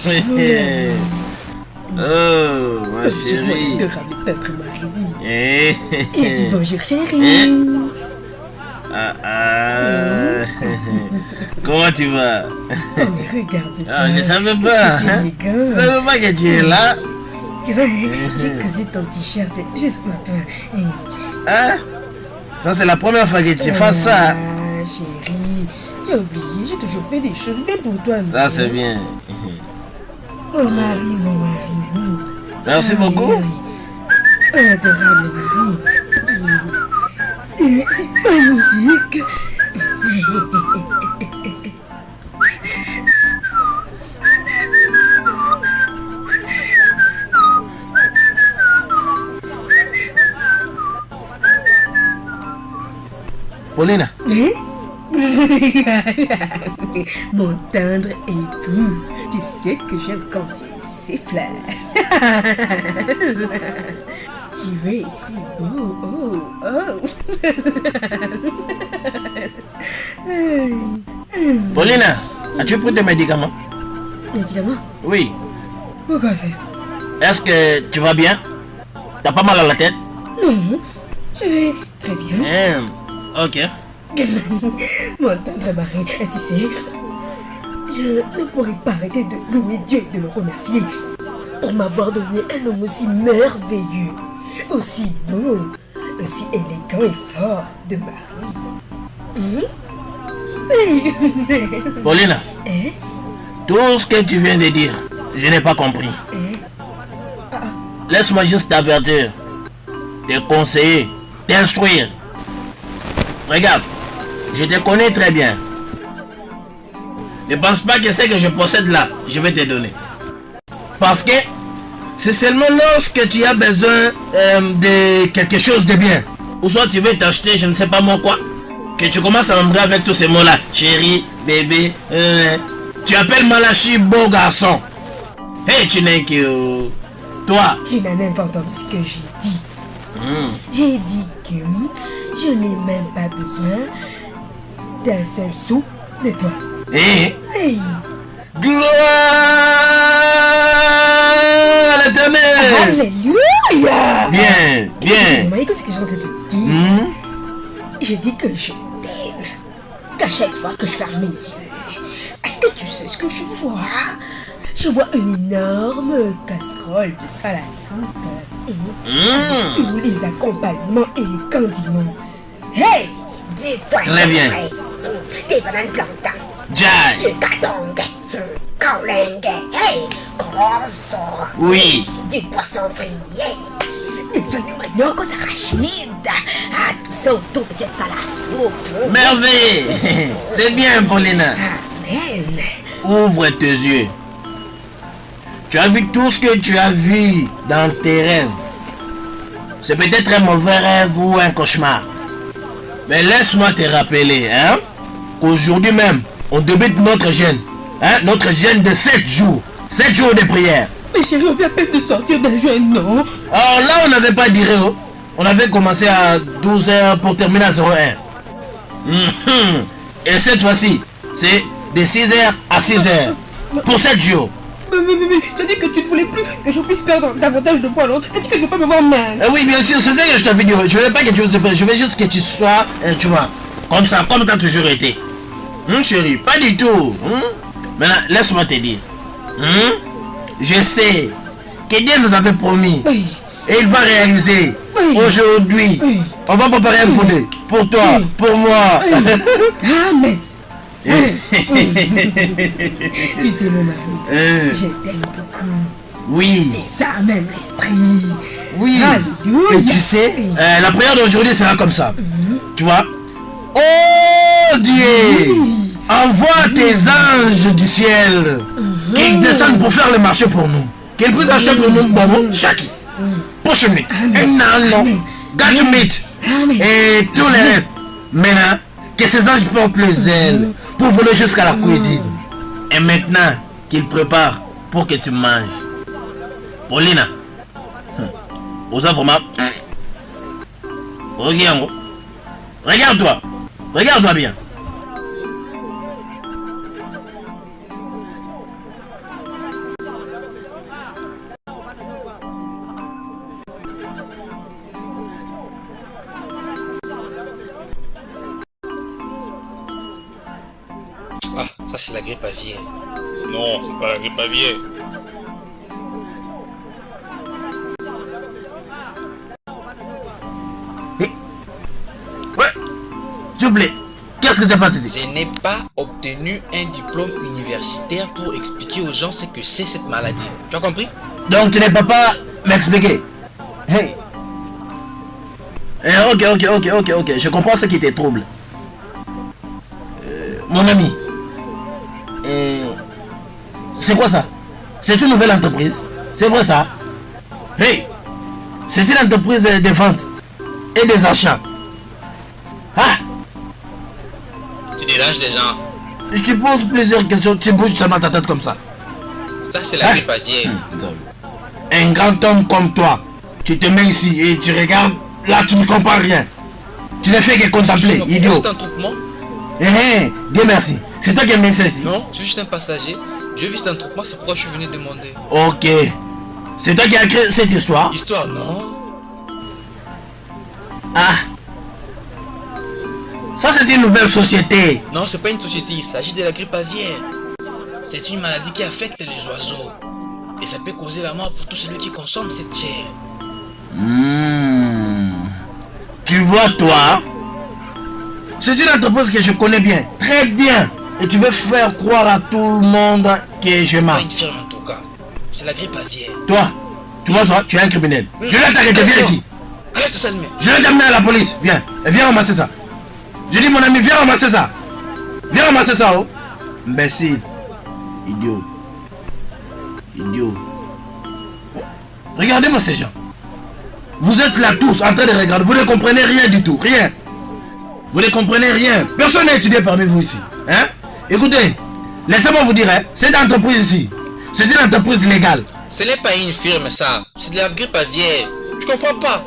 Oh, ma chérie. De peut-être ma chérie. Eh. J'ai dit bonjour chérie. Comment tu vas? Oh mais regarde. Ah, je savais pas. Je savais pas que tu es là. Tu vois, j'ai cousu ton t-shirt juste pour toi. Hein? Ça c'est la première fois que tu fais ça. Ah, chérie, tu as oublié, j'ai toujours fait des choses bien pour toi. Ça c'est bien. Mon mari, mon mari. Merci beaucoup. Adorable mari. C'est magnifique. Paulina. Mon tendre époux, tu sais que j'aime quand tu siffles. Tu es si beau, oh, oh. Paulina, as-tu pris tes médicaments? Médicaments? Oui. Pourquoi faire? Est-ce que tu vas bien? T'as pas mal à la tête? Non, je vais très bien. Ok. Mon tendre mari, tu sais, je ne pourrais pas arrêter de louer Dieu et de le remercier pour m'avoir donné un homme aussi merveilleux, aussi beau, aussi élégant et fort de mari. Paulina, tout ce que tu viens de dire, je n'ai pas compris. Laisse-moi juste t'avertir, te conseiller, t'instruire. Regarde, je te connais très bien. Ne pense pas que ce que je possède là, je vais te donner. Parce que c'est seulement lorsque tu as besoin de quelque chose de bien, ou soit tu veux t'acheter je ne sais pas moi quoi, que tu commences à m'embrouiller avec tous ces mots là. Chérie, bébé, tu appelles Malachi beau garçon. Hey, tu n'es que... Toi. Tu n'as même pas entendu ce que j'ai dit. J'ai dit que je n'ai même pas besoin d'un seul sou de toi. Hey. Gloire à l'éternel. Alléluia. Bien, bien. Écoute ce que j'ai envie de te dire. Je dis que je t'aime. Qu'à chaque fois que je ferme mes yeux, est-ce que tu sais ce que je vois? Je vois une énorme casserole de salle à soupe. Avec tous les accompagnements et les condiments. Hey! Du poisson frais. Des bananes plantains. Jai. Du katong. Kaolingue. Hey! Croissant. Oui. Du poisson frit. Et du manioc aux arachides. Ah, tout ça autour de cette salle à soupe. Merveille. C'est bien, Paulina. Amen. Ouvre tes yeux. Tu as vu tout ce que tu as vu dans tes rêves. C'est peut-être un mauvais rêve ou un cauchemar. Mais laisse-moi te rappeler, hein, qu'aujourd'hui même, on débute notre jeûne. Hein, notre jeûne de 7 jours. 7 jours de prière. Mais chérie, on vient à peine de sortir d'un jeûne, non? Alors là, on n'avait pas dit oh. On avait commencé à 12h pour terminer à 01. Et cette fois-ci, c'est de 6h à 6h. Pour 7 jours. Mais t'as dit que tu ne voulais plus que je puisse perdre davantage de poids, non? T'as dit que je ne vais pas me voir mince. Oui, bien sûr, c'est ça que je t'avais dit. Je ne veux pas que tu me sépares. Je veux juste que tu sois, tu vois, comme ça, comme tu as toujours été. Chérie, pas du tout. Maintenant, laisse-moi te dire. Je sais que Dieu nous avait promis. Oui. Et il va réaliser. Oui. Aujourd'hui. Oui. On va préparer un poulet. Pour toi, pour moi. Amen. Tu sais mon mari, je t'aime beaucoup. Oui. C'est ça même l'esprit. Oui. Alléluia. Et tu sais, la prière d'aujourd'hui sera comme ça. Tu vois? Oh Dieu, envoie tes anges du ciel qu'ils descendent pour faire le marché pour nous. Qu'ils puissent acheter pour nous bonbons, chaki, poche meat, un gâteau meat et tout le reste. Maintenant, que ces anges portent les ailes pour voler jusqu'à la cuisine. Et maintenant, qu'ils préparent pour que tu manges. Paulina, aux vraiment. Regarde-moi. Regarde-toi. Regarde-toi bien. Ça, c'est la grippe aviaire. Non, c'est pas la grippe aviaire. Ouais. S'il vous plaît. Qu'est-ce que tu as passé ici? Je n'ai pas obtenu un diplôme universitaire pour expliquer aux gens ce que c'est cette maladie. Tu as compris? Donc tu ne peux pas m'expliquer. Hey. Ok. Je comprends ce qui te trouble. Mon ami. C'est quoi ça? C'est une nouvelle entreprise? C'est vrai ça? Hey. C'est une entreprise de vente et des achats. Ah. Tu déranges les gens. Je te pose plusieurs questions. Tu bouges seulement ta tête comme ça. Ça, c'est la grippe aviaire. Un grand homme comme toi, tu te mets ici et tu regardes, là tu ne comprends rien. Tu ne fais que contempler, idiot. C'est un troupement? Dieu merci. C'est toi qui es médecin ici. Non, je suis juste un passager. Je vis un troupement, c'est pourquoi je suis venu demander. Ok. C'est toi qui as créé cette histoire? Histoire, non? Ah. Ça c'est une nouvelle société. Non, c'est pas une société, il s'agit de la grippe aviaire. C'est une maladie qui affecte les oiseaux. Et ça peut causer la mort pour tout celui qui consomme cette chair. Tu vois toi, c'est une entreprise que je connais bien, très bien. Et tu veux faire croire à tout le monde que je mens. Pas une firme en tout cas. C'est la grippe aviaire. Toi, tu vois toi, tu es un criminel. Je vais t'arrêter, viens ici. Arrête ça, mais. Je vais t'amener à la police, viens. Et viens ramasser ça. Je dis mon ami, viens ramasser ça. Viens ramasser ça, oh. Imbécile. Idiot. Regardez-moi ces gens. Vous êtes là tous en train de regarder. Vous ne comprenez rien du tout. Rien. Vous ne comprenez rien. Personne n'a étudié parmi vous ici. Hein? Écoutez. Laissez-moi vous dire. Hein, cette entreprise ici. C'est une entreprise légale. Ce n'est pas une firme ça. C'est de la grippe aviaire. Tu comprends pas?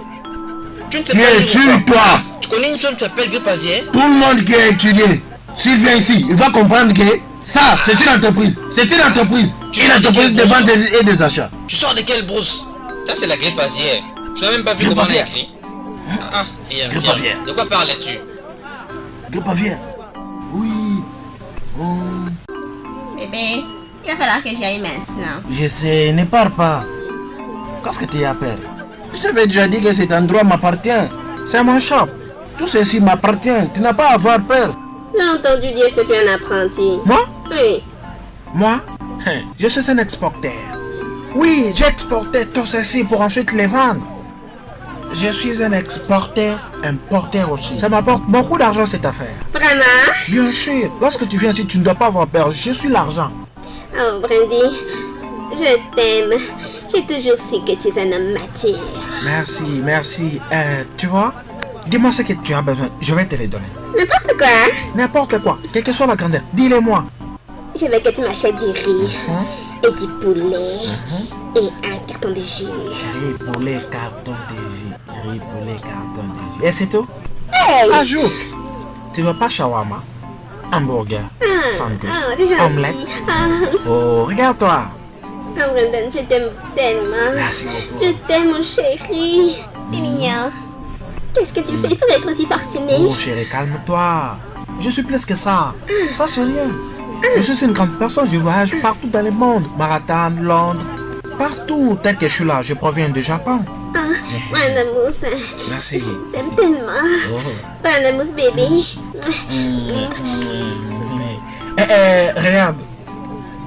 Tu ne sais pas. Toi. Tu connais une firme qui s'appelle grippe aviaire? Tout le monde qui a étudié. S'il vient ici, il va comprendre que ça, c'est une entreprise. C'est une entreprise. Une entreprise de vente et des achats. Tu sors de quelle brousse? Ça c'est la grippe aviaire. Je n'ai même pas vu comment on a écrit. Viens. De quoi parlais-tu? Grippe aviaire. Oui. Bébé, il va falloir que j'y aille maintenant. Je sais, ne pars pas. Qu'est-ce que tu as peur? Je t'avais déjà dit que cet endroit m'appartient. C'est mon shop. Tout ceci m'appartient. Tu n'as pas à avoir peur. J'ai entendu dire que tu es un apprenti. Moi? Oui. Moi? Je suis un exporteur. Oui, j'exportais tout ceci pour ensuite les vendre. Je suis un exporteur, importeur aussi. Ça m'apporte beaucoup d'argent cette affaire. Vraiment? Bien sûr. Lorsque tu viens ici, tu ne dois pas avoir peur. Je suis l'argent. Oh, Brandy, je t'aime. J'ai toujours su que tu es un homme matière. Merci. Tu vois? Dis-moi ce que tu as besoin. Je vais te les donner. N'importe quoi? N'importe quoi. Quelle que soit la grandeur. Dis-le-moi. Je veux que tu m'achètes du riz et du poulet et un carton de jus. Riz, poulet, carton de jus. Riz, poulet, carton de jus. Et c'est tout? Hey! Ajoute. Tu veux pas shawarma? Hamburger? Sandwich? Omelette? Oh, regarde-toi. Oh, Brandon, je t'aime tellement. Merci beaucoup. Je t'aime, mon chéri. T'es mignon. Qu'est-ce que tu fais pour être aussi fortuné? Oh, chérie, calme-toi. Je suis plus que ça. Ça, c'est rien. Je suis une grande personne, je voyage partout dans le monde. Marathon, Londres, partout. Tel que je suis là, je proviens du Japon. Brandamous, Merci. je t'aime tellement. Brandamous, bébé. Regarde.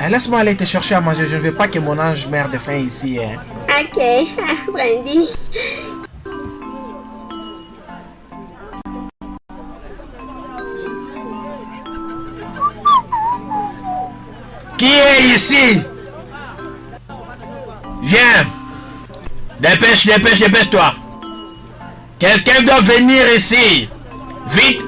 Laisse-moi aller te chercher à manger. Je ne veux pas que mon ange meure de faim ici. Hein. Ok, Brandy. Qui est ici? Viens. Dépêche-toi. Quelqu'un doit venir ici. Vite.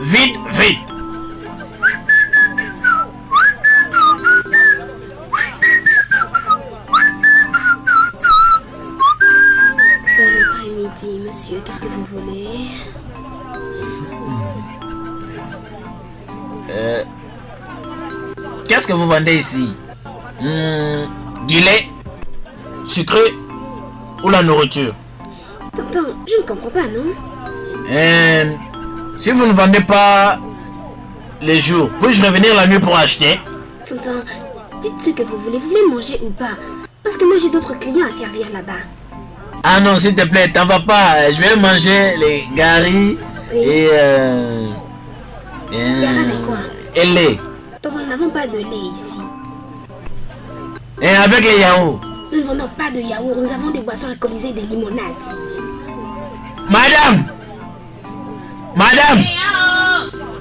Bon après-midi, monsieur. Qu'est-ce que vous voulez? Qu'est-ce que vous vendez ici? Du lait, sucré ou la nourriture? Tonton, je ne comprends pas, non? Si vous ne vendez pas les jours, puis-je revenir la nuit pour acheter? tonton, dites ce que vous voulez manger ou pas. Parce que moi j'ai d'autres clients à servir là-bas. Ah non, s'il te plaît, t'en vas pas. Je vais manger les garis et avec quoi? Et lait. Tonton, nous n'avons pas de lait ici. Et avec les yaourts. Nous ne vendons pas de yaourt, nous avons des boissons alcoolisées et des limonades. Madame,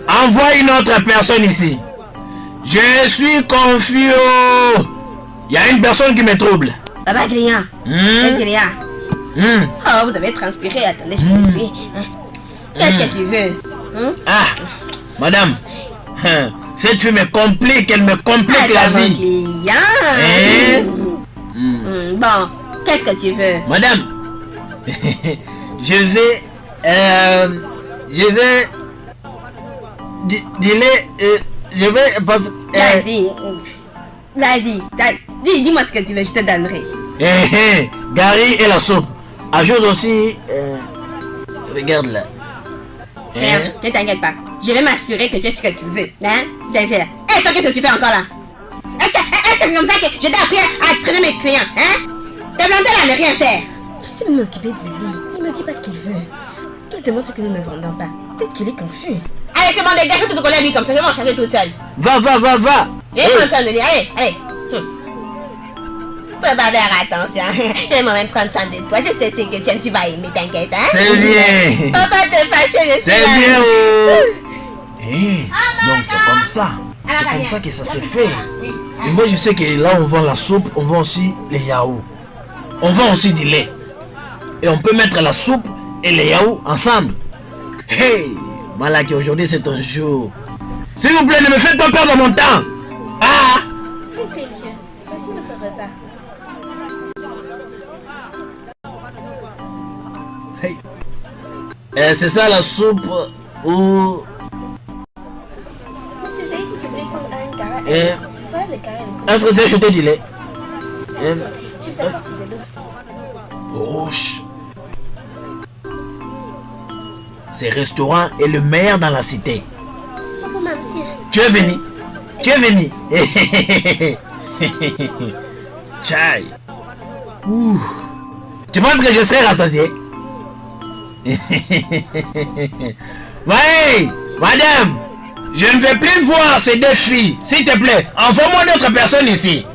envoie une autre personne ici. Je suis confus. Il y a une personne qui me trouble. Papa Grillon, qu'est-ce qu'il y a? Oh, vous avez transpiré, attendez, je me suis. Qu'est-ce que tu veux? Ah, madame, cette fille me complique, elle me complique la vie. Bon, qu'est-ce que tu veux? Madame, je vais Vas-y, dis-moi ce que tu veux, je te donnerai. Gary et la soupe. Ajoute aussi, regarde là. Ne t'inquiète pas, je vais m'assurer que tu es ce que tu veux. Hein? Déjà. Et toi, qu'est-ce que tu fais encore là? Est-ce que c'est comme ça que je t'ai appris à traiter mes clients? Hein? T'es planté là, ne rien faire. Je suis m'occuper de lui. Il me dit pas ce qu'il veut. Il demande ce que nous ne vendons pas. Peut-être qu'il est confus. Allez, c'est bon, dégage, je vais te coller à lui comme ça, je vais m'en charger toute seule. Va. Je vais prendre soin de lui, allez. Faut pas faire attention. Je vais moi-même prendre soin de toi. Je sais ce que tu aimes, tu vas aimer, t'inquiète, hein? C'est bien. Faut pas te fâcher, je suis là. C'est bien, donc c'est comme ça. C'est comme ça que ça se fait. Et moi je sais que là on vend la soupe, on vend aussi les yaourts. On vend aussi du lait. Et on peut mettre la soupe et les yaourts ensemble. Hey, Malaki, aujourd'hui c'est ton jour. S'il vous plaît, ne me faites pas perdre mon temps. Ah! S'il vous plaît, monsieur. Voici votre repas. Hey. C'est ça la soupe ou... Monsieur, vous avez dit que vous voulez prendre un carré. C'est vrai, le carré. Est-ce que tu as acheté du lait? Je vous apporte de l'eau. Roche. Ce restaurant est le meilleur dans la cité. Bonjour, monsieur. Tu es venu. Tchai. Tu penses que je serai rassasié? Ouais, madame, je ne veux plus voir ces deux filles. S'il te plaît, envoie-moi d'autres personnes ici.